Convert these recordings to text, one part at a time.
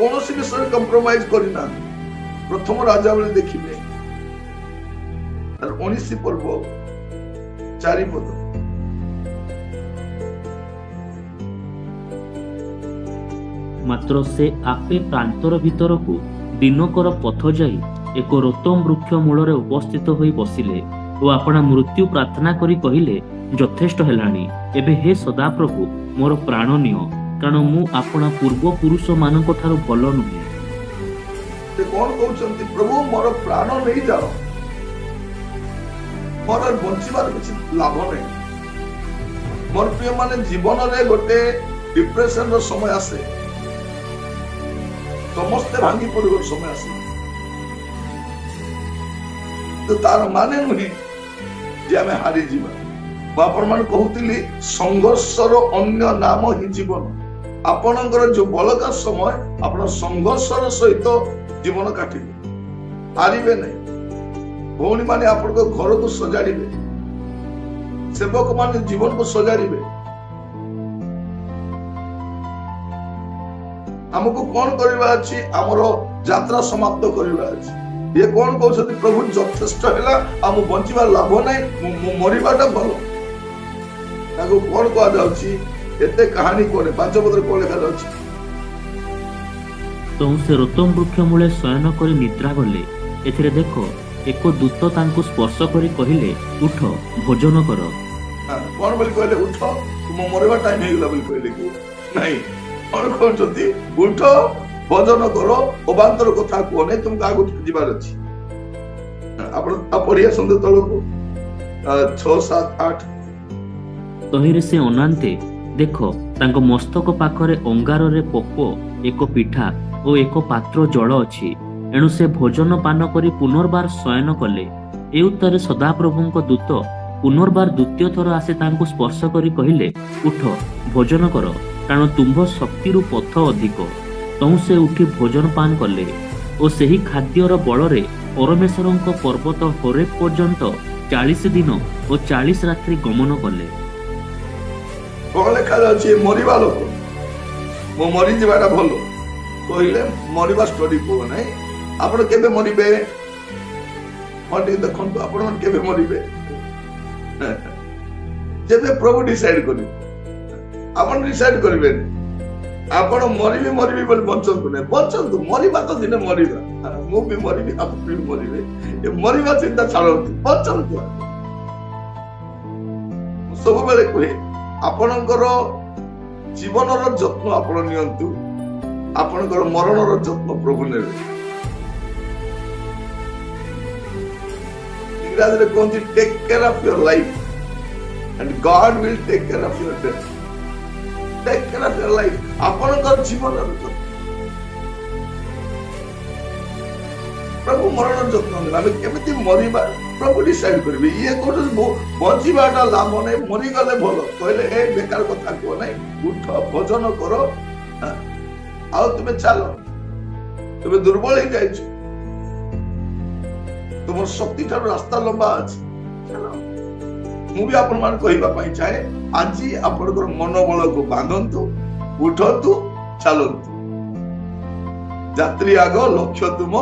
कौन विषय कंप्रोमाइज करना प्रथम राजा बेले देखिए 19 पर्व 4 पद मात्र से आपे प्रांतर भीतर को दिनकर पथ जाई एक रोतम वृक्ष मूल उपस्थित होई बसिले और आपना मृत्यु प्रार्थना करी कहिले यथेष्ट हेलानी एबे हे सदाप्रभु मोर प्राण नियो कारण मु आपना पूर्व पुरुष मानक ठारो भल नुहे। से कौन कहते प्रभु मोर प्राण नहीं जाओ मोर बंचार किसी लाभ नहीं। मोर प्रिय माने जीवन रे गोटे डिप्रेशन रो समय आसे समस्ते भांगी पड़े समय आसे तो तार माने नुहे जे आमे हारी जीवा आपण मान कहउतिली संघर्षर अन्य नाम ही जीवन। आपणकर जो बलका समय आपण संघर्षर सहित जीवन काटिबे हारिबे नहीं। भौणी माने आपण को घर को सजाड़िबे सेवक माने जीवन को सजाड़िबे। हमको कौन करबा अछि हमरो यात्रा समाप्त करबा अछि। ये कौन कहते प्रभु यथेष्ट है आम बंचार लाभ नहीं मरवाटा भल ताको कौन कह जाते कहानी कौन 5 पद कौन लिखा जाए तो से रोतम वृक्ष मूले शयन करी निद्रा गले एथिरे देखो एक दूत तांको स्पर्श करी कहिले उठ भोजन कर। कौन बोली कहले उठ तुम मरवा टाइम हे गला बोली कहले कि नहीं कौन कहते उठ भोजन करो अबांतर कथा कह नहीं तुमको आगु जीवार अच्छी आप पढ़िया सुंदर तल को 6 7 8 तहिरे से अनांते देखो तांको मस्तक पाखरे अंगार रे पोको एक पिठा और एक पात्र जल अछि एणु से भोजन पान करी पुनर्बार शयन कले। ए उत्तरे सदाप्रभुଙ୍କ दूत पुनर्बार द्वितीय थर आसे तांको स्पर्श करी कहिले उठ भोजन कर कारण तुम्भ शक्ति रु पथ अधिक। तहु से उठी भोजन पान कले और सही खाद्यर बଳରେ परमेश्वरଙ୍କ पर्वत होरेब पर्यंत 40 दिन और 40 रात्रि गमन कले। कौन लिखा जाए मरिबा लोक मो मरी जीवाटा भल कहले मरिबा स्टोरी को नहीं आपण केबे मरिबे मटी देखंतु आपण मन केबे मरिबे जेबे प्रभु डिसाइड करी आपण डिसाइड करिबे आपण मरिबे मरिबे बोल बंचंतु ने बंचंतु मरिबा तो दिने मरिबा मु भी मरिबे आप भी मरिबे ए मरिबा चिंता छाड़ंतु बंचंतु सब बेले कहे आपणकर जीवनर जत्न आपण नियंतु आपणकर मरणर जत्न प्रभु नेबे। इंग्रजी रे कहते take care of your life and God will take care of your death. Take care of your life आपणकर जीवनर जत्न प्रभु मरण जत्न ने आमे केमिति मरिबा प्रभु डिसाइड करबे। ये कोन बंचीबाटा लाभ नै मरि गले भलो कहले ए बेकार कथा को नै उठ भोजन करो आ तुमे चलो तुमे दुर्बल हो जाइछ तुम शक्ति ठार रास्ता लंबा अछि चलो मु भी आपन मान कहिबा पई चाहे आजी आपनकर मनोबल को बांधंतु उठंतु चलंतु यात्री आगो लक्ष्य तुम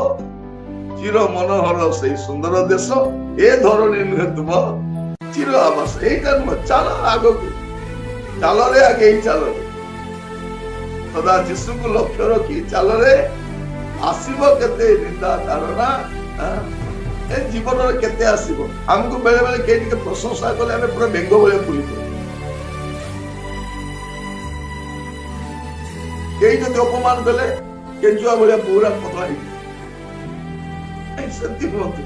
चिर मनोहर से सुंदर देश ए धरणी नुहे तुम चिर आवास एटा नुह चलो आगो चलो रे आगे ही चलो सदा यीशु को लक्ष्य रखी चलो रे आसीबो केते निंदा धारणा ए जीवन रे केते आसीबो हमको बेले बेले के टिके प्रशंसा करले हमें पूरा बेंग बोले फुली के जो अपमान करले केजुआ बोले पूरा पतला सत्य बोलते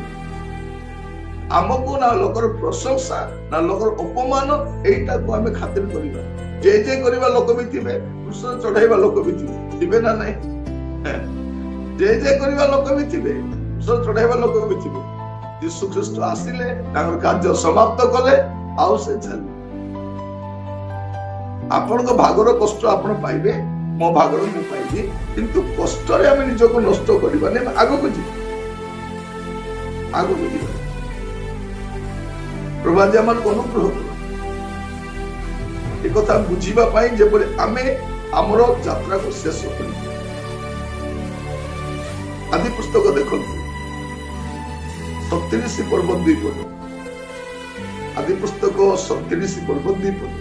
आमको ना लोकर प्रशंसा ना लोकर अपमान एटा को हमें खातिर करिबा जे जे करिबा लोक भी थिबे कृष्ण चढ़ाइबा लोक भी थिबे ना नहीं जे जे करिबा लोक भी थिबे कृष्ण चढ़ाइबा लोक भी थिबे यीशु ख्रीष्ट आसिले ताकर कार्य समाप्त कले आउ से चल आपन को भागर कष्ट आपन पाइबे मो भागर मु पाइबे किंतु कष्ट रे हम निज को नष्ट करिबा ने आगो को जी आगो को जी प्रभाजी आम अनुग्रह एक बुझा जेपरी आम आमर यात्रा को शेष कर ଆଦି ପୁସ୍ତକ ଦେଖନ୍ତୁ 37 ପର୍ବ 2 ପଦ। ଆଦି ପୁସ୍ତକ 37 ପର୍ବ 2 ପଦ।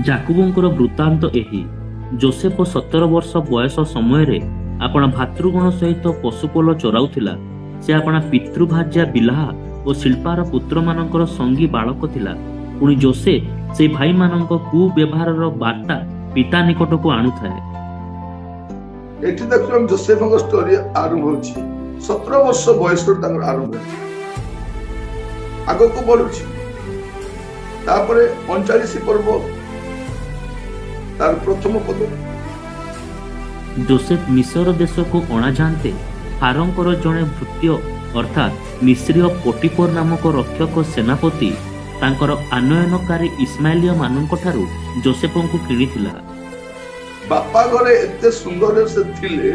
ଜାକୁବଙ୍କର ବୃତ୍ତାନ୍ତ ଏହି। ଯୋସେଫ 17 ବର୍ଷ ବୟସ ସମୟରେ ଆପଣା ଭାତୃଗଣ ସହିତ ପଶୁପୋଲ ଚରାଉଥିଲା। ସେ ଆପଣା ପିତୃଭାର୍ଯ୍ୟା ବିଲ୍ହା ଓ ଶିଳ୍ପାର ପୁତ୍ରମାନଙ୍କର ସଙ୍ଗୀ ବାଳକ ଥିଲା। ପୁଣି ଯୋସେଫ ସେଇ ଭାଇମାନଙ୍କ କୁବ୍ୟବହାରର ବାର୍ତ୍ତା ପିତା ନିକଟକୁ ଆଣୁଥାଏ। ଏଠି ଦେଖୁଛୁ ଯୋସେଫଙ୍କ ଷ୍ଟୋରି ଆରମ୍ଭ ହଉଛି 17 ବର୍ଷ ବୟସରୁ ତାଙ୍କର ଆରମ୍ଭ ହେଉଛି, ଆଗକୁ ବଢୁଛି। ତାପରେ 39 ପର୍ବ ତାର ପ୍ରଥମ ପଦ। ଯୋସେଫ ମିଶର ଦେଶକୁ ଅଣାଯାଆନ୍ତେ ଫାରୋଙ୍କର ଜଣେ ଭୃତ୍ୟ ଅର୍ଥାତ୍ ମିଶ୍ରୀୟ ପୋଟିଫର ନାମକ ରକ୍ଷକ ସେନାପତି ତାଙ୍କର ଆନୟନକାରୀ ଇସମାଏଲୀୟ ମାନଙ୍କ ଠାରୁ ଯୋସେଫଙ୍କୁ କିଣିଥିଲା। ବାପା ଘରେ ଏତେ ସୁନ୍ଦର ସେ ଥିଲେ,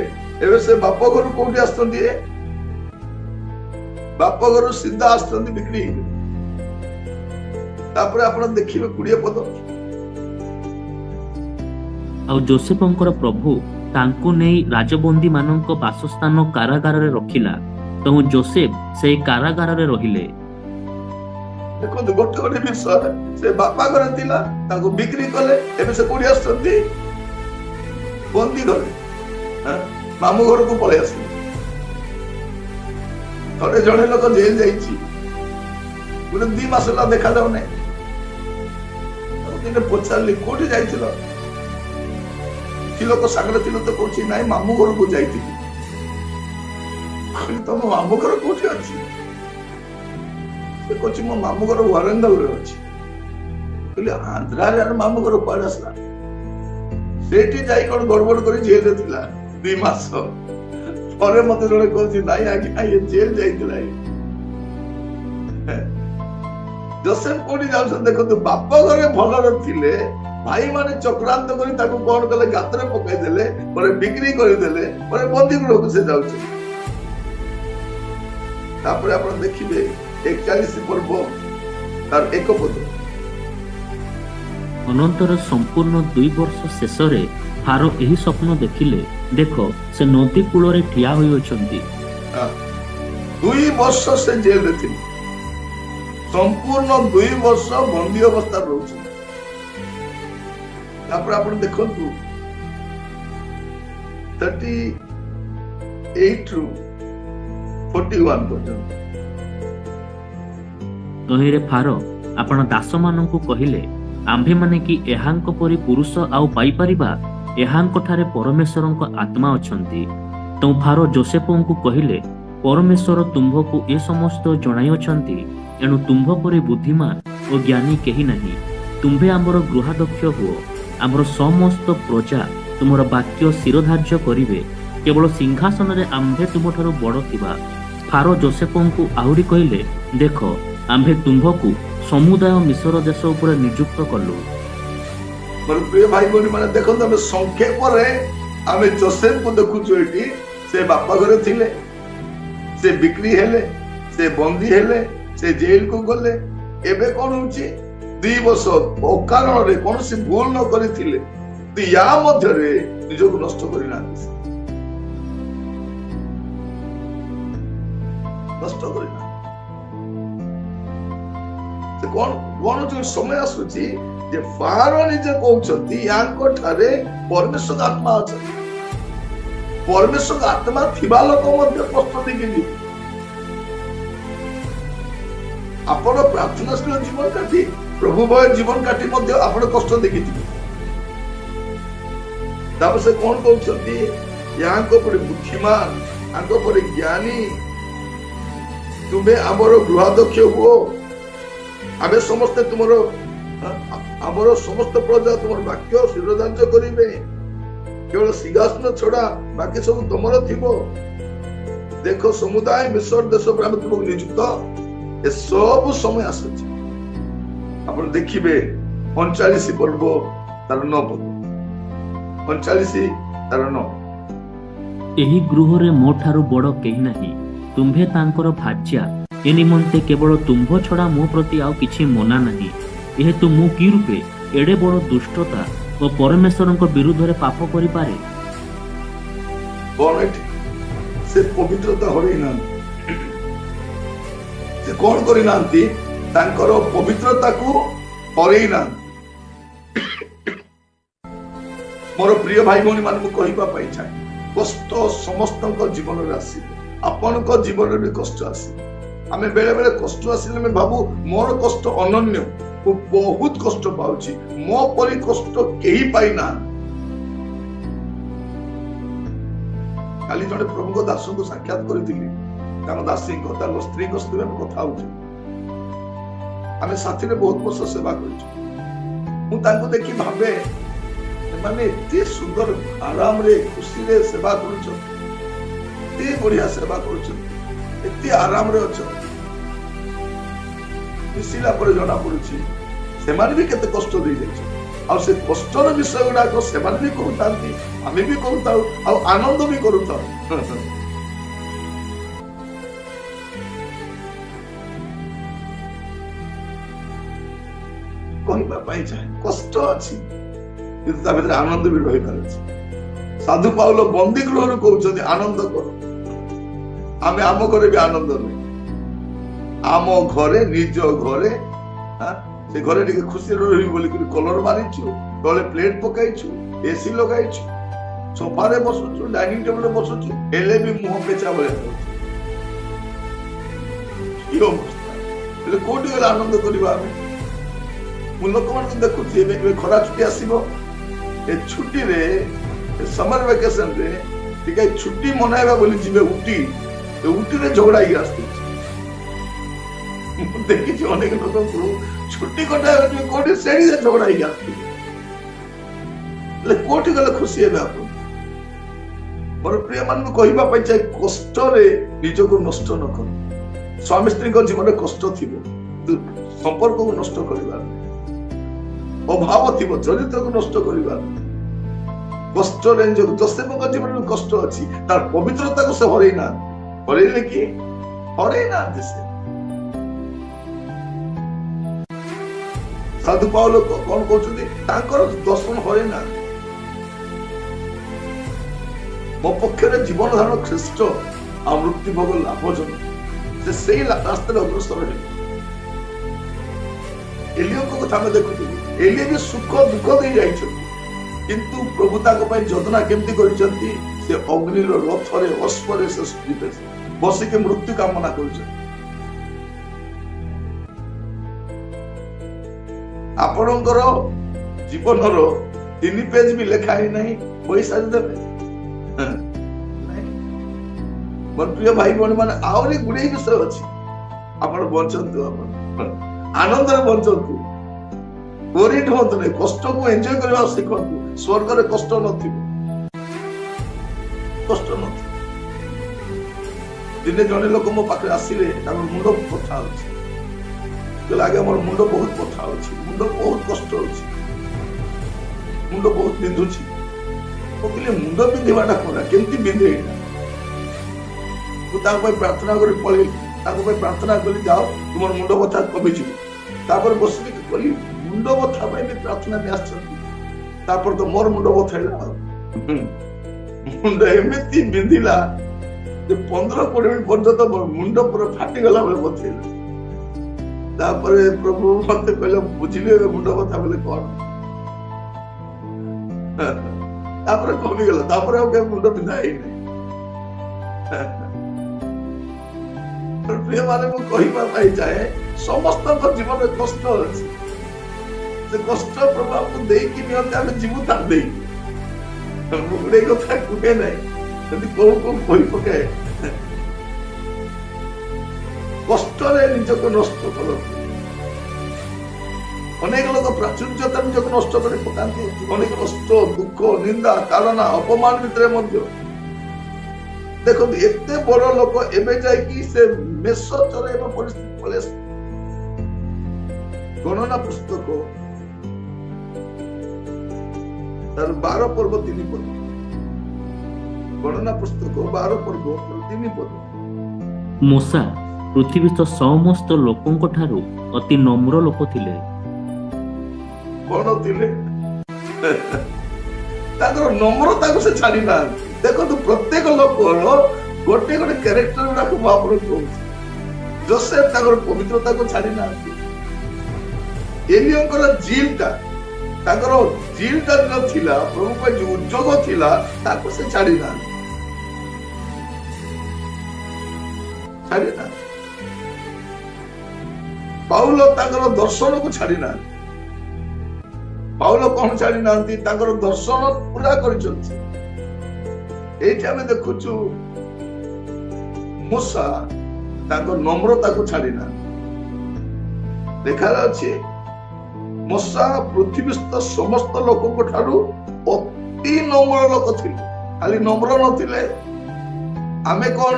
ଏବେ ସେ ବାପ ଘରୁ କୋଉଠି ଆସୁଛନ୍ତି? ବାପ ଘରୁ ସିଧା ଆସୁଛନ୍ତି ବିକ୍ରି ହେଇକି। ତାପରେ ଆପଣ ଦେଖିବେ 20 ପଦ। ଆଉ ଯୋସେଫଙ୍କର ପ୍ରଭୁ ତାଙ୍କୁ ନେଇ ରାଜବନ୍ଦୀ ମାନଙ୍କ ବାସସ୍ଥାନ କାରାଗାରରେ ରଖିଲା। ତେଣୁ ଯୋସେଫ ସେଇ କାରାଗାରରେ ରହିଲେ। ଦେଖନ୍ତୁ ଗୋଟେ ଗୋଟେ ବିଷୟ, ସେ ବାପା ଘରେ ଥିଲା, ତାଙ୍କୁ ବିକ୍ରି କଲେ, ଏବେ ସେ କୋଉଠି ଆସୁଛନ୍ତି? ବନ୍ଦୀ ଘରେ, ମାମୁଁ ଘରକୁ ପଳେଇ ଆସିଲେ। ଥରେ ଜଣେ ଲୋକ ଜେଲ ଯାଇଛି, ଗୋଟେ 2 ମାସ ହେଲା ଦେଖାଯାଉ ନାହିଁ। ଦିନେ ପଚାରିଲି କୋଉଠି ଯାଇଥିଲ? କି ଲୋକ ସାଙ୍ଗରେ ଥିଲ ତ କହୁଛି ନାଇଁ ମାମୁଁ ଘରକୁ ଯାଇଥିଲି। ତମ ମାମୁଁ ଘର କୋଉଠି ଅଛି? ସେ କହୁଛି ମୋ ମାମୁଁ ଘର ୱାରଙ୍ଗଲରେ ଅଛି। କହିଲି ଆନ୍ଧ୍ରାରେ ମାମୁଁ ଘର କୁଆଡେ ଆସିଲା? ସେଇଠି ଯାଇ କଣ ଗଡବଡ କରି ଜେଲରେ ଥିଲା 2 ମାସ। ପରେ ମତେ ଜଣେ କହୁଛି ନାଇଁ ଆଜ୍ଞା ଇଏ ଜେଲ ଯାଇଥିଲା। ଯୋସେଫ କୋଉଠି ଯାଉଛନ୍ତି ଦେଖନ୍ତୁ, ବାପ ଘରେ ଭଲରେ ଥିଲେ, ଭାଇମାନେ ଚକ୍ରାନ୍ତ କରି ତାକୁ କଣ କଲେ? ଗାତରେ ପକେଇଦେଲେ, ପରେ ବିକ୍ରି କରିଦେଲେ, ପରେ ବନ୍ଦୀ ଗୃହକୁ ସେ ଯାଉଛି। ତାପରେ ଆପଣ ଦେଖିବେ 41 ପର୍ବ ତାର 1 ପଦ। ଅନନ୍ତର ସମ୍ପୂର୍ଣ୍ଣ 2 ବର୍ଷ ଶେଷରେ ଫାରୋ ଏହି ସ୍ୱପ୍ନ ଦେଖିଲେ, ଦେଖ ସେ ନଦୀ କୂଳରେ ଠିଆ ହୋଇଅଛନ୍ତି। 2 ବର୍ଷ ସେ ଜେଲରେ ଥିଲେ, ସମ୍ପୂର୍ଣ୍ଣ 2 ବର୍ଷ ବନ୍ଦୀ ଅବସ୍ଥାରେ ରହୁଛନ୍ତି। ତାପରେ ଆପଣ ଦେଖନ୍ତୁ 38 ରୁ 41 ପର୍ଯ୍ୟନ୍ତ। ତହିଁରେ ଫାରୋ ଆପଣ ଦାସମାନଙ୍କୁ କହିଲେ, ଆମ୍ଭେମାନେ କି ଏହାଙ୍କ ପରି ପୁରୁଷ ଆଉ ପାଇପାରିବା? ଏହାଙ୍କ ଠାରେ ପରମେଶ୍ୱରଙ୍କ ଆତ୍ମା ଅଛନ୍ତି। ତେଣୁ ଫାରୋ ଯୋସେଫଙ୍କୁ କହିଲେ, ପରମେଶ୍ୱର ତୁମ୍ଭକୁ ଏ ସମସ୍ତ ଜଣାଇଅଛନ୍ତି। ଏଣୁ ତୁମ୍ଭ ପରି ବୁଦ୍ଧିମାନ ଓ ଜ୍ଞାନୀ କେହି ନାହିଁ। ତୁମ୍ଭେ ଆମର ଗୃହାଧ୍ୟକ୍ଷ ହୁଅ। ଆମର ସମସ୍ତ ପ୍ରଜା ତୁମର ବାକ୍ୟ ଶିରଧାର୍ଯ୍ୟ କରିବେ। କେବଳ ସିଂହାସନରେ ଆମ୍ଭେ ତୁମଠାରୁ ବଡ଼ ଥିବା। ଫାରୋ ଯୋସେଫଙ୍କୁ ଆହୁରି କହିଲେ, ଦେଖ ଆମ୍ଭେ ତୁମ୍ଭକୁ ସମୁଦାୟ ମିଶର ଦେଶ ଉପରେ ନିଯୁକ୍ତ କଲୁ। ମୋର ପ୍ରିୟ ଭାଇ ଭଉଣୀ ମାନେ ଦେଖନ୍ତୁ, ଆମେ ସଂକ୍ଷେପରେ ଆମେ ଯୋସେଫଙ୍କୁ ଦେଖୁଛୁ। ଏଠି ସେ ବାପା ଘରେ ଥିଲେ, ସେ ବିକ୍ରି ହେଲେ, ସେ ବନ୍ଦୀ ହେଲେ, ସେ ଜେଲକୁ ଗଲେ। ଏବେ କଣ ହଉଛି? 2 ବର୍ଷ ଅକାରଣରେ କୌଣସି ଭୁଲ ନ କରିଥିଲେ, ୟା ମଧ୍ୟରେ ନିଜକୁ ନଷ୍ଟ କରିନାହାନ୍ତି। ନଷ୍ଟ କରିନାହାନ୍ତି। ସେ କଣ ଯୋଉ ସମୟ ଆସୁଛି ଯେ ଫାରୋ ନିଜେ କହୁଛନ୍ତି ୟାଙ୍କ ଠାରେ ପରମେଶ୍ୱର ଆତ୍ମା ଅଛନ୍ତି। ପରମେଶ୍ୱର ଆତ୍ମା ଥିବା ଲୋକ ମଧ୍ୟ ପ୍ରସ୍ତୁତି ଯିବେ। ଆପଣ ପ୍ରାର୍ଥନାଶୀଳ ଜୀବନ କାଟି, ପ୍ରଭୁଭୟ ଜୀବନ କାଟି ମଧ୍ୟ ଆପଣ କଷ୍ଟ ଦେଖିଥିବେ। ତାପରେ ସେ କଣ କହୁଛନ୍ତି? ୟାଙ୍କ ପରି ବୁଦ୍ଧିମାନ, ୟାଙ୍କ ପରି ଜ୍ଞାନୀ ତୁମେ ଆମର ଗୃହାଧ୍ୟକ୍ଷ ହୁଅ। ଆମେ ସମସ୍ତେ ଆମର ସମସ୍ତ ପ୍ରଜା ତୁମର ବାକ୍ୟ ଶିରଧାର୍ଯ୍ୟ କରିବେ। କେବଳ ସିଂହାସନ ଛଡା ବାକି ସବୁ ତମର ଥିବ। ଦେଖ ସମୁଦାୟ ମିଶର ଦେଶ ଉପରେ ଆମେ ତୁମକୁ ନିଯୁକ୍ତ। ଏ ସବୁ ସମୟ ଆସୁଛି। ଆପଣ ଦେଖିବେ 39 ପର୍ବ ତାର 9 ପଦ। 39 ତାର 9। ଏହି ଗୃହରେ ମୋ ଠାରୁ ବଡ଼ କେହି ନାହିଁ। ତୁମ୍ଭେ ତାଙ୍କର ଭାର୍ଯ୍ୟା। ଏ ନିମନ୍ତେ କେବଳ ତୁମ୍ଭ ଛଡ଼ା ମୋ ପ୍ରତି ଆଉ କିଛି ମନା ନାହିଁ। ଯେହେତୁ ମୁଁ କି ରୂପେ ଏଡ଼େ ବଡ଼ ଦୁଷ୍ଟତା ଓ ପରମେଶ୍ୱରଙ୍କ ବିରୁଦ୍ଧରେ ପାପ କରିପାରେ? ସେ ପବିତ୍ରତା ହରେଇ ନାହାନ୍ତି। ସେ କଣ କରିନାହାନ୍ତି? ତାଙ୍କର ପବିତ୍ରତାକୁ ହରେଇ ନାହାନ୍ତି। ମୋର ପ୍ରିୟ ଭାଇ ଭଉଣୀ ମାନଙ୍କୁ କହିବା ପାଇଁ ଚାହେଁ, କଷ୍ଟ ସମସ୍ତଙ୍କ ଜୀବନରେ ଆସିବ। ଆପଣଙ୍କ ଜୀବନରେ କଷ୍ଟ ଆସିବ। ଆମେ ବେଳେ ବେଳେ କଷ୍ଟ ଆସିଲେ ଆମେ ଭାବୁ ମୋର କଷ୍ଟ ଅନନ୍ୟ, ମୁଁ ବହୁତ କଷ୍ଟ ପାଉଛି, ମୋ ପରି କଷ୍ଟ କେହି ପାଇନାହାନ୍ତି। କାଲି ଜଣେ ପ୍ରଭୁଙ୍କ ଦାସଙ୍କୁ ସାକ୍ଷାତ କରିଥିଲି। ତାଙ୍କ ଦାସୀଙ୍କ ତାଙ୍କ ସ୍ତ୍ରୀଙ୍କ ସହିତ ଆମେ କଥା ହଉଛୁ। ଆମେ ସାଥିରେ ବହୁତ ବର୍ଷ ସେବା କରିଛୁ। ମୁଁ ତାଙ୍କୁ ଦେଖି ଭାବେ ସେମାନେ ଏତେ ସୁନ୍ଦର ଆରାମରେ ଖୁସିରେ ସେବା କରୁଛନ୍ତି, ଏତେ ବଢିଆ ସେବା କରୁଛନ୍ତି, ଏତେ ଆରାମରେ ଅଛନ୍ତି। ମିଶିଲା ପରେ ଜଣା ପଡୁଛି ସେମାନେ ବି କେତେ କଷ୍ଟ ଦେଇଯାଇଛନ୍ତି। ଆଉ ସେ କଷ୍ଟର ବିଷୟ ଗୁଡାକ ସେମାନେ ବି କରୁଥାନ୍ତି, ଆମେ ବି କରୁଥାଉ, ଆଉ ଆନନ୍ଦ ବି କରୁଥାଉ। କହିବା ପାଇଁ ଚାହେଁ କଷ୍ଟ ଅଛି, କିନ୍ତୁ ତା ଭିତରେ ଆନନ୍ଦ ବି ରହିପାରୁଛି। ସାଧୁ ପାଉଲ ବନ୍ଦୀ ଗୃହରୁ କହୁଛନ୍ତି ଆନନ୍ଦ କର। ଆମେ ଆମ ଘରେ ବି ଆନନ୍ଦ ନାହିଁ। ଆମ ଘରେ, ନିଜ ଘରେ, ସେ ଘରେ ଟିକେ ଖୁସିରେ ରହିବି ବୋଲିକିରି କଲର ମାରିଛୁ, ତଳେ ପ୍ଲେଟ ପକାଇଛୁ, ଏସି ଲଗାଇଛୁ, ସୋଫାରେ ବସୁଛୁ, ଡାଇନିଂ ଟେବୁଲରେ ବସୁଛୁ, ହେଲେ ବି ମୁହଁ ପେଚା ଭଳିଆ ଯାଉଛି। କି ଅବସ୍ଥା! ହେଲେ କୋଉଠି ଗଲେ ଆନନ୍ଦ କରିବା ଆମେ? ମୁଁ ଲୋକମାନଙ୍କୁ ଦେଖୁଛି, ଏବେ ଖରା ଛୁଟି ଆସିବ, ଏ ଛୁଟିରେ ସମର ଭ୍ୟାକେସନରେ ଟିକେ ଛୁଟି ମନାଇବା ବୋଲି ଯିବେ ଉଟି, ଉଟିରେ ଝଗଡା ହେଇକି ଆସୁଛି। ମୁଁ ଦେଖିଛି ଅନେକ ଲୋକଙ୍କୁ ଛୁଟି କଟାଇବା ଯିବେ କୋଉଠି ଶ୍ରେଣୀରେ ଝଗଡା ହେଇକି ଆସୁଛି। ହେଲେ କୋଉଠି ଗଲେ ଖୁସି ହେବେ ଆପଣ? ମୋର ପ୍ରିୟ ମାନଙ୍କୁ କହିବା ପାଇଁ ଚାहे କଷ୍ଟରେ ନିଜକୁ ନଷ୍ଟ ନ କର। ସ୍ୱାମୀ ସ୍ତ୍ରୀଙ୍କ ଜୀବନରେ କଷ୍ଟ ଥିବ, ସମ୍ପର୍କକୁ ନଷ୍ଟ କରିବାର ନାହିଁ। ଅଭାବ ଥିବ, ଚରିତ୍ରକୁ ନଷ୍ଟ କରିବାର ନାହିଁ। କଷ୍ଟରେ ଯୋସେଫଙ୍କ ଜୀବନରେ କଷ୍ଟ ଅଛି, ତାର ପବିତ୍ରତାକୁ ସେ ହରେଇ ନାହାନ୍ତି। ହରେଇଲେ କି? ହରେଇ ନାହାନ୍ତି ସେ। ସାଧୁ ପାଉଲ କଣ କହୁଛନ୍ତି? ତାଙ୍କର ଦର୍ଶନ ହରେଇ ନାହାନ୍ତି। ମୋ ପକ୍ଷରେ ଜୀବନ ଧାରଣ ଖ୍ରୀଷ୍ଟ, ଆଉ ମୃତ୍ୟୁ ଭୋଗ ଲାଭଜନକ। ସେ ସେଇ ରାସ୍ତାରେ ଅଗ୍ରସର ହେଲେ। ଏଲିୟଙ୍କ କଥା ଆମେ ଦେଖୁଥିଲୁ, ଏଲିୟ ବି ସୁଖ ଦୁଃଖ ଦେଇ ଯାଇଛନ୍ତି, କିନ୍ତୁ ପ୍ରଭୁ ତାଙ୍କ ପାଇଁ ଯୋଜନା କେମିତି କରିଛନ୍ତି? ସେ ଅଗ୍ନିର ରଥରେ ଅଶ୍ବରେ ସେ ବସିକି ମୃତ୍ୟୁ କାମନା କରୁଛନ୍ତି। ଆପଣଙ୍କର ଜୀବନର 3 ପେଜ ବି ଲେଖା ହେଇନାହିଁ, ପଇସା ଦେବେ। ମୋର ପ୍ରିୟ ଭାଇ ଭଉଣୀ ମାନେ, ଆହୁରି ଗୁଡିଏ ବିଷୟ ଅଛି। ଆପଣ ବଞ୍ଚନ୍ତୁ, ଆପଣ ଆନନ୍ଦରେ ବଞ୍ଚନ୍ତୁ, ଓରିଡ୍ ହୁଅନ୍ତୁ ନାହିଁ, କଷ୍ଟକୁ ଏନ୍ଜୟ କରିବା ଶିଖନ୍ତୁ। ସ୍ୱର୍ଗରେ କଷ୍ଟ ନଥିବ, କଷ୍ଟ ନଥିବ। ଦିନେ ଜଣେ ଲୋକ ମୋ ପାଖରେ ଆସିଲେ, ତାଙ୍କର ମୁଣ୍ଡ ବଥା ଅଛି। ଆଜ୍ଞା ମୋର ମୁଣ୍ଡ ବହୁତ ବଥା ଅଛି, ମୁଣ୍ଡ ବହୁତ କଷ୍ଟ ଅଛି, ମୁଣ୍ଡ ବହୁତ ବିନ୍ଧୁଛି। କହିଲେ ମୁଣ୍ଡ ବିନ୍ଧିବାଟା କଣ, କେମିତି ବିନ୍ଧେ? ମୁଁ ତାଙ୍କ ପାଇଁ ପ୍ରାର୍ଥନା କରି ପଳେଇଲି, ତାଙ୍କ ପାଇଁ ପ୍ରାର୍ଥନା କଲି, ଯାଅ ତୁମର ମୁଣ୍ଡ ବଥା କମିଯିବ। ତାପରେ ବସିକି କଲି, ମୁଣ୍ଡ ବଥା ପାଇଁ ବି ପ୍ରାର୍ଥନା ନେଇ ଆସିଛନ୍ତି। ତାପରେ ତ ମୋର ମୁଣ୍ଡ ବଥା ହେଲା। ମୁଣ୍ଡ ଏମିତି ବିନ୍ଧିଲା ଯେ 15-20 ମିନିଟ୍ ପର୍ଯ୍ୟନ୍ତ ମୋର ମୁଣ୍ଡ ପୁରା ଫାଟିଗଲା ବେଳେ ବଥେଇଲା। ତାପରେ ପ୍ରଭୁ ମତେ କହିଲେ, ବୁଝିଲି ଏବେ ମୁଣ୍ଡ ବଥା ବୋଲେ କଣ। ତାପରେ କମିଗଲା, ତାପରେ ଆଉ କେବେ ମୁଣ୍ଡ ବିନ୍ଧା ହେଇନି। ପ୍ରିୟ ମାନେ, ମୁଁ କହିବା ପାଇଁ ଚାହେଁ ସମସ୍ତଙ୍କ ଜୀବନରେ କଷ୍ଟ ଅଛି। ସେ କଷ୍ଟ ପ୍ରଭୁ ଆମକୁ ଦେଇକି ନିଅନ୍ତି, ଆମେ ଯିବୁ ତାର ଦେଇକି। ମୁଁ ଗୋଟେ କଥା କୁହେ ନାହିଁ, ଯଦି କୋଉ କହି ପକାଏ, କଷ୍ଟରେ ନିଜକୁ ନଷ୍ଟ କରନ୍ତି। ଅନେକ ଲୋକ ପ୍ରାଚୁର୍ଯ୍ୟତା ନିଜକୁ ନଷ୍ଟ କରି ପକାନ୍ତି। ଅନେକ କଷ୍ଟ, ଦୁଃଖ, ନିନ୍ଦା, ତାଡ଼ନା, ଅପମାନ ଭିତରେ ମଧ୍ୟ ଦେଖନ୍ତୁ, ଏତେ ବଡ ଲୋକ ଏବେ ଯାଇକି ସେ ମେଷ ଚରାଇବା ପରିସ୍ଥିତି ପଳେଇ ଆସିବ। ଗଣନା ପୁସ୍ତକ ତାର 12 ପର୍ବ 3 ପଦ। ଗଣନା ପୁସ୍ତକ 12 ପର୍ବ 3 ପଦ। ମୂଷା ପୃଥିବୀସ୍ଥ ସମସ୍ତ ଲୋକଙ୍କ ଠାରୁ ଅତି ନମ୍ର ଲୋକ ଥିଲେ। କଣ ଥିଲେ? ତାଙ୍କର ନମ୍ରତାକୁ ସେ ଛାଡି ନାହାନ୍ତି। ଦେଖନ୍ତୁ, ପ୍ରତ୍ୟେକ ଲୋକର गोटे गोटे क्यारेक्टर गुड़ाक महाप्रभु कହୁଛି जोसेफ ତାଙ୍କର ପବିତ୍ରତାକୁ ଛାଡି ନାହାନ୍ତି ଏଲିଓଙ୍କର ଜିଲଟା ତାଙ୍କର ଜିଲଟା ଥିଲା ପ୍ରଭୁ ପାଇଁ ଯୋଉ ଉଦ୍ଯୋଗ ଥିଲା ତାକୁ ସେ ଛାଡି ନାହାନ୍ତି ପାଉଲ ତାଙ୍କର ଦର୍ଶନକୁ ଛାଡି ନାହାନ୍ତି ପାଉଲ କଣ ଛାଡି ନାହାନ୍ତି ତାଙ୍କର ଦର୍ଶନ ପୁରା କରିଛନ୍ତି ଏଇଠି ଆମେ ଦେଖୁଛୁ ମୂଷା ତାଙ୍କ ନମ୍ରତାକୁ ଛାଡି ନାହାନ୍ତି ଦେଖାଯାଉଛି ମୂଷା ପୃଥିବୀସ୍ଥ ସମସ୍ତ ଲୋକଙ୍କ ଠାରୁ ଅତି ନମ୍ର ଲୋକ ଥିଲେ ଖାଲି ନମ୍ର ନଥିଲେ ଆମେ କଣ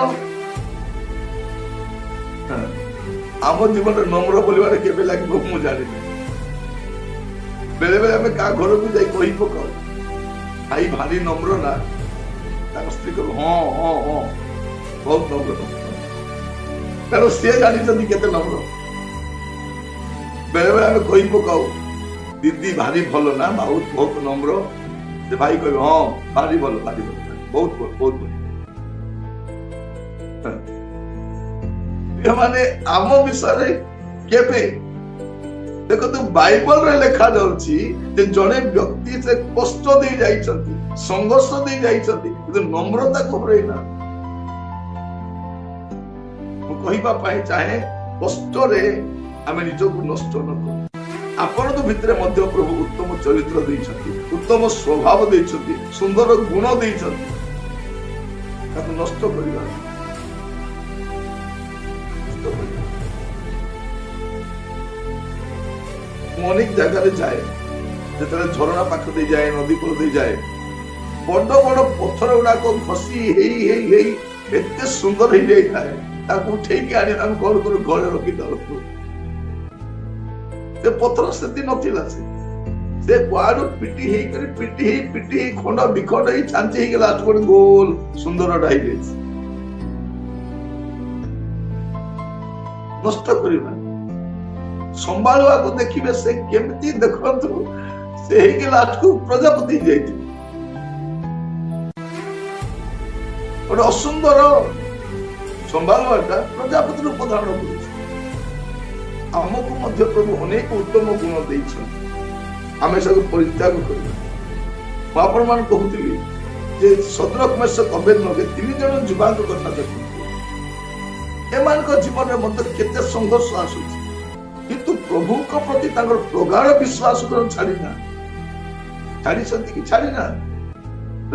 ଆମ ଜୀବନରେ ନମ୍ର ବୋଲିବାରେ କେବେ ଲାଗିବ ମୁଁ ଜାଣିନି ବେଳେ ବେଳେ ଆମେ କାହା ଘରକୁ ଯାଇ କହି ପକାଉ ଭାଇ ଭାରି ନମ୍ର ନା ତାଙ୍କ ସ୍ତ୍ରୀ କହିବ ହଁ ହଁ ହଁ ବହୁତ ନମ୍ର କାରଣ ସିଏ ଜାଣିଛନ୍ତି କେତେ ନମ୍ର ବେଳେ ବେଳେ ଆମେ କହି ପକାଉ ଦିଦି ଭାରି ଭଲ ନା ବହୁତ ବହୁତ ନମ୍ର ସେ ଭାଇ କହିବେ ହଁ ଭାରି ଭଲ ବହୁତ ଭଲ ବହୁତ ଭଲ ମାନେ ଆମ ବିଷୟରେ କେବେ ଦେଖନ୍ତୁ ବାଇବଲରେ ଲେଖା ଯାଉଛି ଯେ ଜଣେ ବ୍ୟକ୍ତି ସେ କଷ୍ଟ ଦେଇ ଯାଇଛନ୍ତି ସଂଘର୍ଷ ଦେଇ ଯାଇଛନ୍ତି କିନ୍ତୁ ନମ୍ରତାକୁ ହରେଇନା ମୁଁ କହିବା ପାଇଁ ଚାହେଁ କଷ୍ଟରେ ଆମେ ନିଜକୁ ନଷ୍ଟ ନ କରୁ ଆପଣଙ୍କ ଭିତରେ ମଧ୍ୟ ପ୍ରଭୁ ଉତ୍ତମ ଚରିତ୍ର ଦେଇଛନ୍ତି ଉତ୍ତମ ସ୍ୱଭାବ ଦେଇଛନ୍ତି ସୁନ୍ଦର ଗୁଣ ଦେଇଛନ୍ତି ତାକୁ ନଷ୍ଟ କରିବା ମୁଁ ଅନେକ ଜାଗାରେ ଯାଏ ଯେତେବେଳେ ଝରଣା ପାଖ ଦେଇ ଯାଏ ନଦୀ କୂଳ ଦେଇ ଯାଏ ବଡ ବଡ ପଥର ଗୁଡାକ ଘଷି ହେଇ ହେଇ ହେଇ ଏତେ ସୁନ୍ଦର ହେଇଯାଇଥାଏ ତାକୁ ଉଠେଇକି ଆଣି ଆମେ କଣ କରୁ ଘରେ ରଖିଥାଉ ସେ ପଥର ସେତି ନଥିଲା ସେ କୁଆଡୁ ପିଟି ହେଇ ଖଣ୍ଡ ବିଖଣ୍ଡ ହେଇ ଛାଞ୍ଚି ହେଇଗଲା ଗୋଟେ ଗୋଲ ସୁନ୍ଦରଟା ହେଇଯାଇଛି ନଷ୍ଟ କରିବା ସମ୍ଭାଳିବାକୁ ଦେଖିବେ ସେ କେମିତି ଦେଖନ୍ତୁ ସେ ହେଇକି ଲାଷ୍ଟକୁ ପ୍ରଜାପତି ଯାଇଥିବେ ଗୋଟେ ଅସୁନ୍ଦର ସମ୍ଭାଳିବାଟା ପ୍ରଜାପତି ରୂପ ଧାରଣ କରୁଛି ଆମକୁ ମଧ୍ୟ ପ୍ରଭୁ ଅନେକ ଉତ୍ତମ ଗୁଣ ଦେଇଛନ୍ତି ଆମେ ସବୁ ପରିତ୍ୟାଗ କରିବା ମୁଁ ଆପଣ ମାନଙ୍କୁ କହୁଥିଲି ଯେ ସଦରକ ମେଷକ ଅବେଦନଗୋ 3 ଜଣ ଯୁବାଙ୍କ କଥା ଦେଖନ୍ତୁ ଏମାନଙ୍କ ଜୀବନରେ ମଧ୍ୟ କେତେ ସଂଘର୍ଷ ଆସୁଛି କିନ୍ତୁ ପ୍ରଭୁଙ୍କ ପ୍ରତି ତାଙ୍କର ପ୍ରଗାଢ ବିଶ୍ୱାସ ଛାଡିଛନ୍ତି କି ଛାଡିନା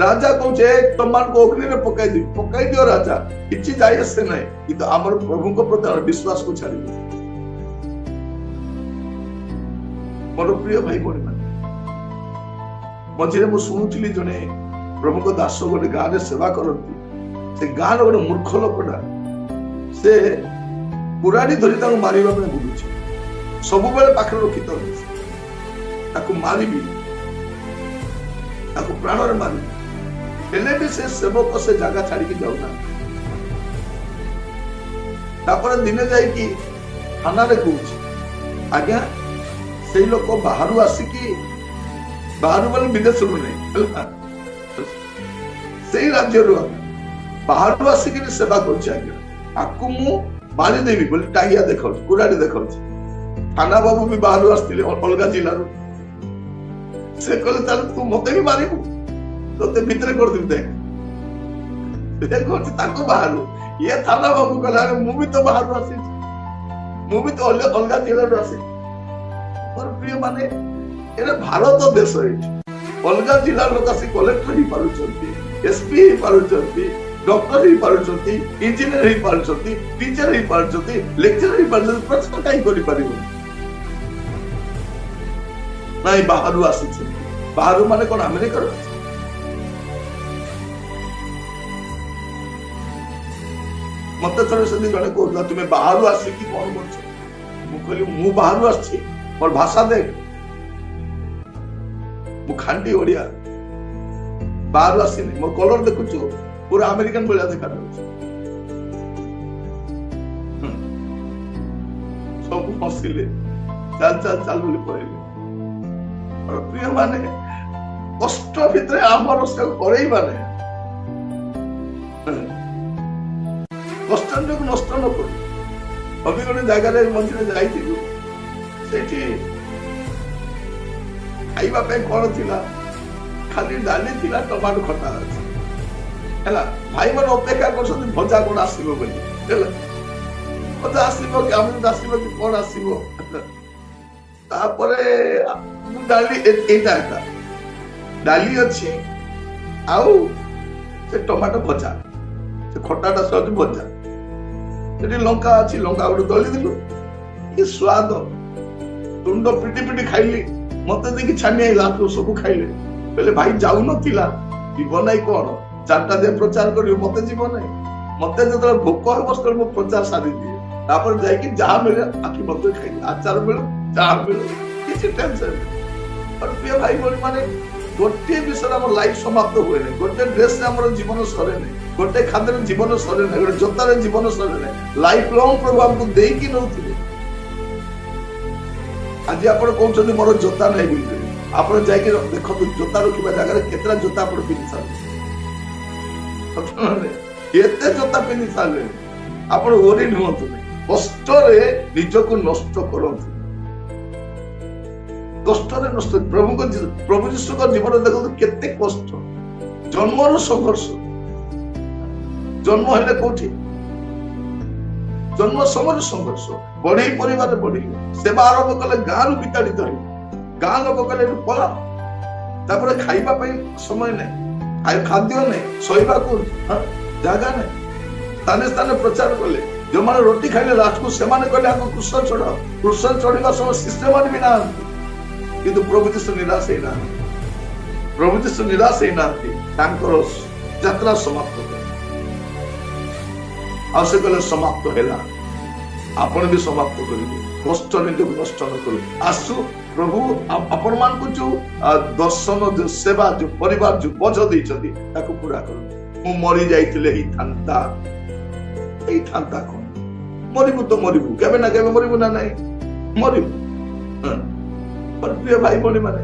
ରାଜା କହୁଛେ ତମମାନଙ୍କୁ ଅଗ୍ନିରେ ପକାଇ ଦିଅ ରାଜା କିଛି ଯାଇ ଆସେ ନାହିଁ କିନ୍ତୁ ଆମର ପ୍ରଭୁଙ୍କ ପ୍ରତି ଆମର ବିଶ୍ୱାସକୁ ଛାଡିବେ ମୋର ପ୍ରିୟ ଭାଇ ଭଉଣୀ ମାନେ ମଝିରେ ମୁଁ ଶୁଣୁଥିଲି ଜଣେ ପ୍ରଭୁଙ୍କ ଦାସ ଗୋଟେ ଗାଁରେ ସେବା କରନ୍ତି ସେ ଗାଁର ଗୋଟେ ମୂର୍ଖ ଲୋକଟା ସେ କୁରାଢି ଧରି ତାକୁ ମାରିବା ପାଇଁ ବୁଲୁଛି ସବୁବେଳେ ପାଖରେ ରଖିଥାନ୍ତି ତାକୁ ମାରିବି ତାକୁ ପ୍ରାଣରେ ମାରିବି ହେଲେ ବି ସେ ସେବକ ସେ ଜାଗା ଛାଡିକି ଯାଉନାହାନ୍ତି ତାପରେ ଦିନେ ଯାଇକି ଥାନାରେ କହୁଛି ଆଜ୍ଞା ସେଇ ଲୋକ ବାହାରୁ ଆସିକି ବାହାରୁ ବୋଲି ବିଦେଶରୁ ନାହିଁ ସେଇ ରାଜ୍ୟରୁ ବାହାରୁ ଆସିକି ସେବା କରୁଛି ଆଜ୍ଞା ତାକୁ ମୁଁ ମାରିଦେବି ବୋଲି ଟାଙ୍ଗିଆ ଦେଖାଉଛି କୁରାଡି ଦେଖାଉଛି ଥାନା ବାବୁ ବି ବାହାରୁ ଆସିଥିଲେ ଅଲଗା ଜିଲ୍ଲାରୁ ସେ କହିଲେ ତାହେଲେ ତୁ ମତେ ବି ମାରିବୁ ତତେ ଭିତରେ କରିଦେବି ଦେଖ ତାକୁ ବାହାରୁ ଇଏ ଥାନା ବାବୁ କହିଲା ମୁଁ ବି ତ ବାହାରୁ ଆସିଛି ମୁଁ ବି ତ ଅଲଗା ଜିଲ୍ଲାରୁ ଆସିଛି ମୋର ପ୍ରିୟ ମାନେ ଏଟା ଭାରତ ଦେଶ ଏଇଠି ଅଲଗା ଜିଲ୍ଲା ଲୋକ ଆସି କଲେକ୍ଟର ହେଇପାରୁଛନ୍ତି ଏସପି ହେଇପାରୁଛନ୍ତି ଡକ୍ଟର ହେଇପାରୁଛନ୍ତି ଇଞ୍ଜିନିୟର ହେଇପାରୁଛନ୍ତି ଟିଚର ହେଇପାରୁଛନ୍ତି ଲେକ୍ଚର ହେଇପାରୁଛନ୍ତି ପ୍ରଶ୍ନ କାହିଁ କରିପାରିବ ନାଇଁ ବାହାରୁ ଆସିଛନ୍ତି ବାହାରୁ ମାନେ କଣ ଆମେରିକାର ମତେ ଥରେ ସେଦିନ ଜଣେ କହୁଥିଲା ତୁମେ ବାହାରୁ ଆସିକି କଣ କରୁଛ ମୁଁ କହିଲି ମୁଁ ବାହାରୁ ଆସିଛି ମୋର ଭାଷା ଦେଖ ମୁଁ ଖାଣ୍ଟି ଓଡିଆ ବାହାରୁ ଆସିନି ମୋର କଲର ଦେଖୁଛୁ ପୁରା ଆମେରିକାନ ଭଳିଆ ଦେଖାଯାଉଛି ସବୁ ହସିଲେ ଚାଲ ବୋଲି କହିଲେ ପ୍ରିୟ ମାନେ କଷ୍ଟ ଭିତରେ ଆମର ସେ କରେଇବା ନାହିଁ ନିଜକୁ ନଷ୍ଟ ନ କରୁ। ଅଭି ଗୋଟେ ଜାଗାରେ ମଝିରେ ଯାଇଥିଲୁ, ସେଠି ଖାଇବା ପାଇଁ କଣ ଥିଲା, ଖାଲି ଡାଲି ଥିଲା, ଟମାଟୋ ଖଟା ଅଛି ହେଲା। ଭାଇ ମାନେ ଅପେକ୍ଷା କରୁଛନ୍ତି ଭଜା କଣ ଆସିବ ବୋଲି ହେଲା, ଭଜା ଆସିବ କି ଆମକୁ ଆସିବ କି କଣ ଆସିବ। ତାପରେ ଡାଲି ଏଇଟା ଡାଲି ଅଛି ଆଉ ସେ ଟମାଟୋ ଭଜା, ସେ ଖଟାଟା ସହିତ ଭଜା, ସେଠି ଲଙ୍କା ଅଛି, ଲଙ୍କା ଗୋଟେ ଦଳିଦେଲୁ, କି ସ୍ୱାଦ, ତୁଣ୍ଡ ପିଟି ପିଟି ଖାଇଲି, ମତେ ଦେଖି ଛାନି ଆଇଲା, ସବୁ ଖାଇଲେ, କହିଲେ ଭାଇ ଯାଉନଥିଲା ଯିବ ନାଇଁ କଣ, 4ଟା ଦିନ ପ୍ରଚାର କରିବ, ମତେ ଯିବ ନାହିଁ, ମତେ ଯେତେବେଳେ ଭୋକ ହେବ ସେତେବେଳେ ମୁଁ ପ୍ରଚାର ସାରିଦିଏ, ତାପରେ ଯାଇକି ଯାହା ମିଳେ ଆଖି ମତେ ଖାଇଲି, ଆଚାର ମିଳୁ ଯାହା ମିଳୁ କିଛି ଟେନସନ। ପ୍ରିୟ ଭାଇ ଭଉଣୀ ମାନେ, ଗୋଟିଏ ବିଷୟରେ ଆମର ଲାଇଫ ସମାପ୍ତ ହୁଏ ନାହିଁ, ଗୋଟେ ଡ୍ରେସରେ ଆମର ଜୀବନ ସରେ ନାହିଁ, ଗୋଟେ ଖାଦ୍ୟରେ ଜୀବନ ସରେ ନାହିଁ, ଗୋଟେ ଜୋତାରେ ଜୀବନ ସରେ ନାହିଁ, ଲାଇଫ ଲଙ୍ଗ ପ୍ରଭୁ ଆମକୁ ଦେଇକି ନଉଥିଲେ। ଆଜି ଆପଣ କହୁଛନ୍ତି ମୋର ଜୋତା ନାହିଁ ବୋଲି, ଆପଣ ଯାଇକି ଦେଖନ୍ତୁ ଜୋତା ରଖିବା ଜାଗାରେ କେତେଟା ଜୋତା ଆପଣ ପିନ୍ଧି ସାରିଲେ, କେତେ ଜୋତା ପିନ୍ଧି ସାରିଲେ। ଆପଣ ଓରି ନୁହନ୍ତୁ, କଷ୍ଟରେ ନିଜକୁ ନଷ୍ଟ କରନ୍ତୁ, କଷ୍ଟରେ ନଷ୍ଟ। ପ୍ରଭୁ ଯୀଶୁଙ୍କ ଜୀବନ ଦେଖନ୍ତୁ କେତେ କଷ୍ଟ, ଜନ୍ମର ସଂଘର୍ଷ, ଜନ୍ମ ହେଲେ କୋଉଠି, ଜନ୍ମ ସମୟରେ ସଂଘର୍ଷ, ବଢେଇ ପରିବାରରେ ବଢିଲେ, ସେବା ଆରମ୍ଭ କଲେ ଗାଁରୁ ବିତାଡିତ ହେଲେ, ଗାଁ ଲୋକ କହିଲେ ପଳା, ତାପରେ ଖାଇବା ପାଇଁ ସମୟ ନାହିଁ, ଖାଦ୍ୟ ନାହିଁ, ଶୋଇବାକୁ ଜାଗା ନାହିଁ, ସ୍ଥାନେ ସ୍ଥାନେ ପ୍ରଚାର କଲେ, ଯୋଉମାନେ ରୋଟି ଖାଇଲେ ଲାଷ୍ଟକୁ ସେମାନେ କହିଲେ ଆଗ କୃଷ୍ଣ ଚଢାଅ, କୃଷ୍ଣ ଚଢିବା ସମୟ ଶିଷ୍ୟମାନେ ବି ନାହାନ୍ତି। କିନ୍ତୁ ପ୍ରଭୁ ଯୀଶୁ ନିରାଶ ହେଇନାହାନ୍ତି, ପ୍ରଭୁ ଯୀଶୁ ନିରାଶ ହେଇନାହାନ୍ତି, ତାଙ୍କର ଯାତ୍ରା ସମାପ୍ତ କଲେ। ଆଉ ସେ କହିଲେ ସମାପ୍ତ ହେଲା, ଆପଣ ବି ସମାପ୍ତ କରିବେ, କଷ୍ଟ ନିଜକୁ ନଷ୍ଟ ନ କରୁ। ଆସୁ ପ୍ରଭୁ ଆପଣ ମାନଙ୍କୁ ଯୋଉ ଦର୍ଶନ, ଯୋଉ ସେବା, ଯୋଉ ପରିବାର, ଯୋଉ ବୋଝ ଦେଇଛନ୍ତି ତାକୁ ପୁରା କରନ୍ତୁ। ମୁଁ ମରି ଯାଇଥିଲେ ହେଇଥାନ୍ତା କଣ, ମରିବୁ ତ ମରିବୁ, କେବେ ନା କେବେ ମରିବୁ ନା ନାହିଁ, ମରିବୁ। ପ୍ରିୟ ଭାଇ ଭଉଣୀ ମାନେ,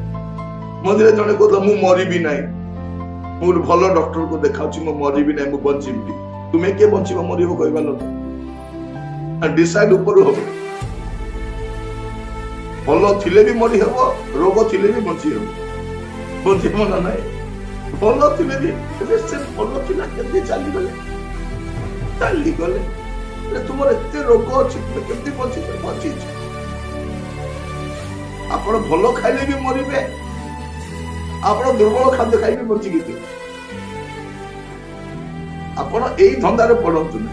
ମଝିରେ ଜଣେ କହୁଥିଲା ମୁଁ ମରିବି ନାହିଁ, ମୁଁ ଗୋଟେ ଭଲ ଡକ୍ଟରକୁ ଦେଖାଉଛି, ମୁଁ ମରିବି ନାହିଁ, ମୁଁ ବଞ୍ଚିବି। ତୁମେ କିଏ ବଞ୍ଚିବ ମରିବ କହିବା ଲୋକ, ଡିସାଇଡ ଉପରୁ ହବ। ଭଲ ଥିଲେ ବି ମରି ହବ, ରୋଗ ଥିଲେ ବି ବଞ୍ଚି ହବ, ବଞ୍ଚିବ ନା ନାହିଁ। ଭଲ ଥିଲେ ବି ସେ ଭଲ ଥିଲା, କେମିତି ଚାଲିଗଲେ, ତୁମର ଏତେ ରୋଗ ଅଛି, ତୁମେ କେମିତି ବଞ୍ଚିଛ। ଆପଣ ଭଲ ଖାଇଲେ ବି ମରିବେ, ଆପଣ ଦୁର୍ବଳ ଖାଦ୍ୟ ଖାଇବେ ବଞ୍ଚିକି ଥିବେ। ଆପଣ ଏଇ ଧନ୍ଦାରେ ପଡନ୍ତୁ ନା।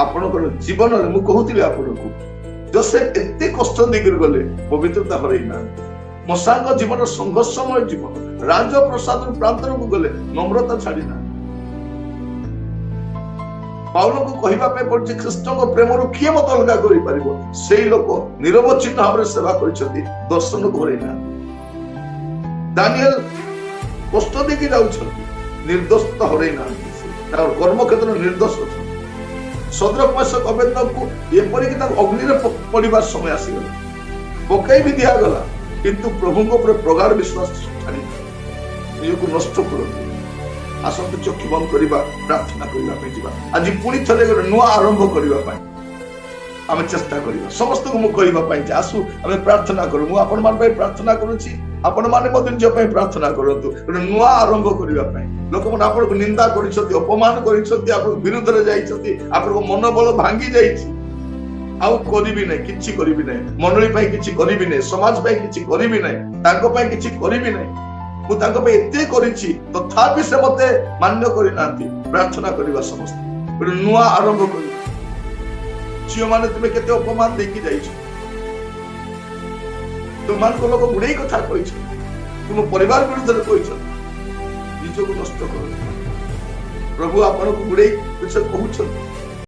ଆପଣଙ୍କର ଜୀବନରେ ମୁଁ କହୁଥିଲି ଆପଣଙ୍କୁ, ଯୋସେଫ ଏତେ କଷ୍ଟ ଦେଇକରି ଗଲେ, ପବିତ୍ରତା ହରେଇ ନାହାନ୍ତି। ମଶାଙ୍କ ଜୀବନ ସଂଘର୍ଷମୟ ଜୀବନ, ରାଜପ୍ରସାଦରୁ ପ୍ରାନ୍ତରକୁ ଗଲେ ନମ୍ରତା ଛାଡି ନାହାନ୍ତି। ପାଉଲଙ୍କୁ କହିବା ପାଇଁ ପଡୁଛି ଖ୍ରୀଷ୍ଟଙ୍କ ପ୍ରେମରୁ କିଏ ମତେ ଅଲଗା କରିପାରିବ। ସେଇ ଲୋକ ନିରବଚ୍ଛିନ୍ନ ଭାବରେ ସେବା କରିଛନ୍ତି, ଦର୍ଶନକୁ ହରେଇ ନାହାନ୍ତି। ଦାନିଏଲ କଷ୍ଟ ଦେଇକି ଯାଉଛନ୍ତି, ନିର୍ଦ୍ଦୋଷତା ହରେଇ ନାହାନ୍ତି, ତାଙ୍କର କର୍ମକ୍ଷେତ୍ର ନିର୍ଦ୍ଦୋଷ ଅଛନ୍ତି। ସଦ୍ରକ ମେଷକ ଅବେଦନେଗୋକୁ ଏପରିକି ତାଙ୍କୁ ଅଗ୍ନିରେ ପଡିବାର ସମୟ ଆସିଗଲା, ପକାଇ ବି ଦିଆଗଲା, କିନ୍ତୁ ପ୍ରଭୁଙ୍କ ଉପରେ ପ୍ରଗାଢ ବିଶ୍ୱାସ ଛାଡି ନିଜକୁ ନଷ୍ଟ କରନ୍ତି। ଆସନ୍ତୁ ଚକ୍ଷୁ ବନ୍ଦ କରିବା, ପ୍ରାର୍ଥନା କରିବା ପାଇଁ ଯିବା। ଆଜି ପୁଣି ଥରେ ଗୋଟେ ନୂଆ ଆରମ୍ଭ କରିବା ପାଇଁ ଆମେ ଚେଷ୍ଟା କରିବା। ସମସ୍ତଙ୍କୁ ମୁଁ କହିବା ପାଇଁ ଆସୁ ଆମେ ପ୍ରାର୍ଥନା କରୁ। ମୁଁ ଆପଣମାନଙ୍କ ପାଇଁ ପ୍ରାର୍ଥନା କରୁଛି, ଆପଣମାନେ ମଧ୍ୟ ନିଜ ପାଇଁ ପ୍ରାର୍ଥନା କରନ୍ତୁ, ଗୋଟେ ନୂଆ ଆରମ୍ଭ କରିବା ପାଇଁ। ଲୋକମାନେ ଆପଣଙ୍କୁ ନିନ୍ଦା କରିଛନ୍ତି, ଅପମାନ କରିଛନ୍ତି, ଆପଣଙ୍କ ବିରୁଦ୍ଧରେ ଯାଇଛନ୍ତି, ଆପଣଙ୍କ ମନୋବଳ ଭାଙ୍ଗି ଯାଇଛି। ଆଉ କରିବି ନାହିଁ, କିଛି କରିବି ନାହିଁ, ମଣ୍ଡଳୀ ପାଇଁ କିଛି କରିବି ନାହିଁ, ସମାଜ ପାଇଁ କିଛି କରିବି ନାହିଁ, ତାଙ୍କ ପାଇଁ କିଛି କରିବି ନାହିଁ। ମୁଁ ତାଙ୍କ ପାଇଁ ଏତେ କରିଛି, ତଥାପି ସେ ମତେ ମାନ୍ୟ କରିନାହାନ୍ତି। ପ୍ରାର୍ଥନା କରିବା ସମସ୍ତେ, ଗୋଟେ ନୂଆ ଆରମ୍ଭ କରିବା। ଝିଅ ମାନେ ତୁମେ କେତେ ଅପମାନ ଦେଇକି ଯାଇଛ, ତୁମମାନଙ୍କ ଲୋକ ଗୁଡେଇ କଥା କହିଛନ୍ତି, ତୁମ ପରିବାର ବିରୁଦ୍ଧରେ କହିଛନ୍ତି, ନିଜକୁ ନଷ୍ଟ କର। ପ୍ରଭୁ ଆପଣଙ୍କୁ ଗୁଡେଇ କିଛି କହୁଛନ୍ତି,